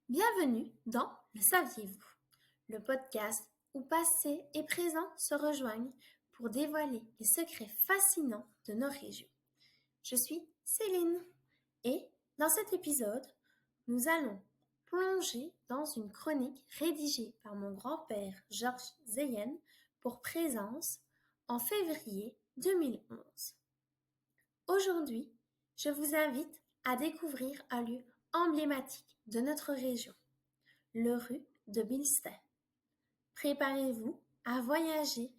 Bienvenue dans Le Saviez-vous, le podcast où passé et présent se rejoignent pour dévoiler les secrets fascinants de nos régions. Je suis Céline et dans cet épisode, nous allons plonger dans une chronique rédigée par mon grand-père Georges Zeyen pour Présence en février 2011. Aujourd'hui, je vous invite à découvrir un lieu emblématique de notre région, le Rue de Bilstet. Préparez-vous à voyager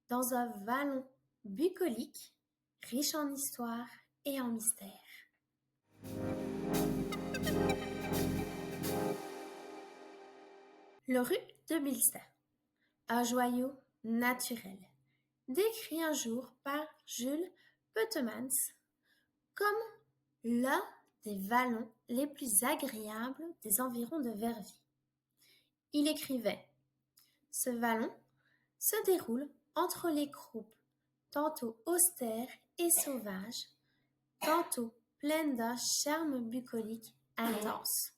dans un vallon bucolique, riche en histoire et en mystère. Le Rue de Bilstet, un joyau naturel, décrit un jour par Jules Peutemans comme l'un des vallons les plus agréables des environs de Verviers. Il écrivait « Ce vallon se déroule entre les croupes, tantôt austères et sauvages, tantôt pleines d'un charme bucolique intense.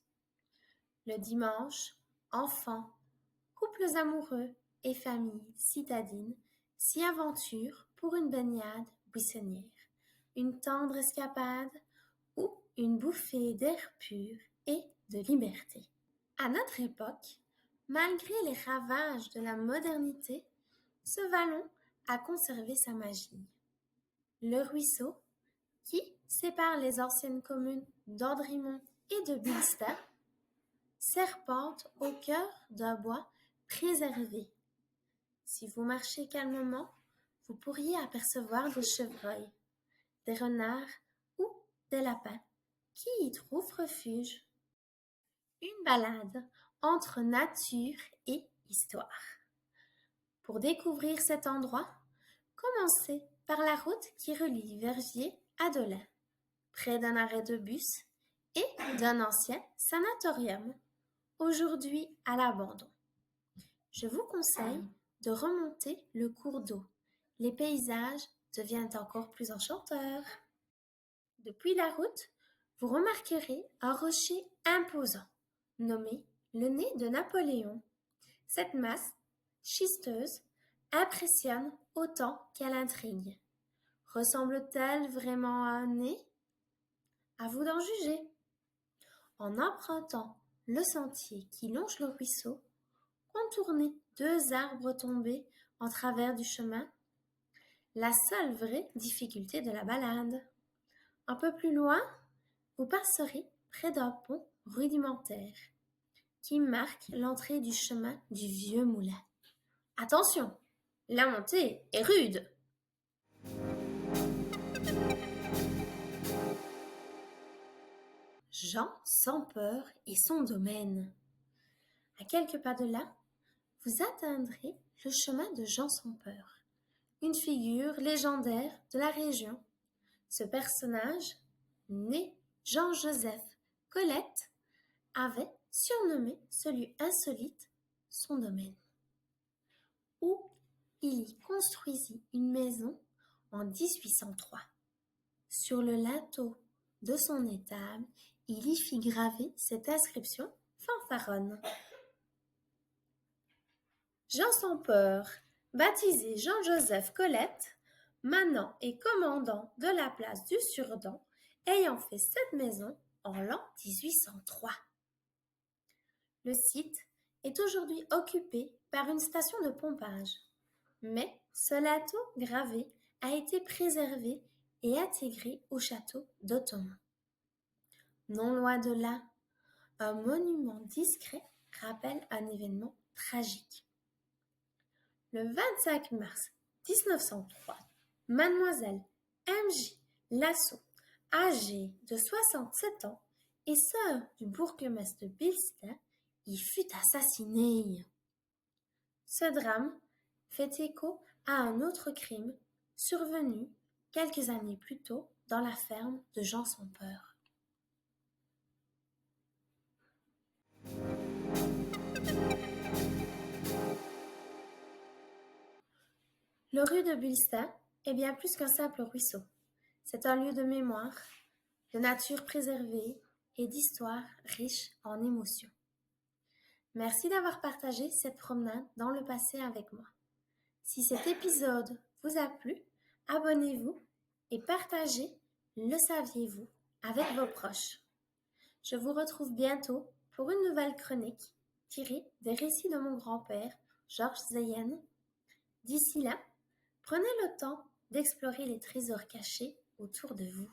Le dimanche, enfants, couples amoureux et familles citadines s'y aventurent pour une baignade buissonnière, une tendre escapade ou une bouffée d'air pur et de liberté. À notre époque, malgré les ravages de la modernité, ce vallon a conservé sa magie. Le ruisseau, qui sépare les anciennes communes d'Andrimont et de Bilstet, serpente au cœur d'un bois préservé. Si vous marchez calmement, vous pourriez apercevoir des chevreuils, des renards ou des lapins qui y trouvent refuge. Une balade entre nature et histoire. Pour découvrir cet endroit, commencez par la route qui relie Verviers à Dolin, près d'un arrêt de bus et d'un ancien sanatorium, aujourd'hui à l'abandon. Je vous conseille de remonter le cours d'eau. Les paysages deviennent encore plus enchanteurs. Depuis la route, vous remarquerez un rocher imposant, nommé le nez de Napoléon. Cette masse schisteuse impressionne autant qu'elle intrigue. Ressemble-t-elle vraiment à un nez? À vous d'en juger. En empruntant le sentier qui longe le ruisseau, contournez 2 arbres tombés en travers du chemin, la seule vraie difficulté de la balade. Un peu plus loin, vous passerez près d'un pont rudimentaire qui marque l'entrée du chemin du vieux moulin. Attention, la montée est rude. Jean sans peur et son domaine. À quelques pas de là, vous atteindrez le chemin de Jean sans peur, une figure légendaire de la région. Ce personnage, né Jean-Joseph Colette, avait surnommé ce lieu insolite son domaine, où il y construisit une maison en 1803. Sur le linteau de son étable, il y fit graver cette inscription fanfaronne. Jean sans peur, baptisé Jean-Joseph Colette, manant et commandant de la place du Surdent, ayant fait cette maison en l'an 1803. Le site est aujourd'hui occupé par une station de pompage, mais ce linteau gravé a été préservé et intégré au château d'Ottomont. Non loin de là, un monument discret rappelle un événement tragique. Le 25 mars 1903, mademoiselle M.J. Lasso, âgée de 67 ans et sœur du bourgmestre de Bilstet, y fut assassinée. Ce drame fait écho à un autre crime survenu quelques années plus tôt dans la ferme de Jean sans peur. Le ru de Bulsta est bien plus qu'un simple ruisseau. C'est un lieu de mémoire, de nature préservée et d'histoire riche en émotions. Merci d'avoir partagé cette promenade dans le passé avec moi. Si cet épisode vous a plu, abonnez-vous et partagez Le saviez-vous avec vos proches. Je vous retrouve bientôt pour une nouvelle chronique tirée des récits de mon grand-père, Georges Zeyen. D'ici là, prenez le temps d'explorer les trésors cachés autour de vous.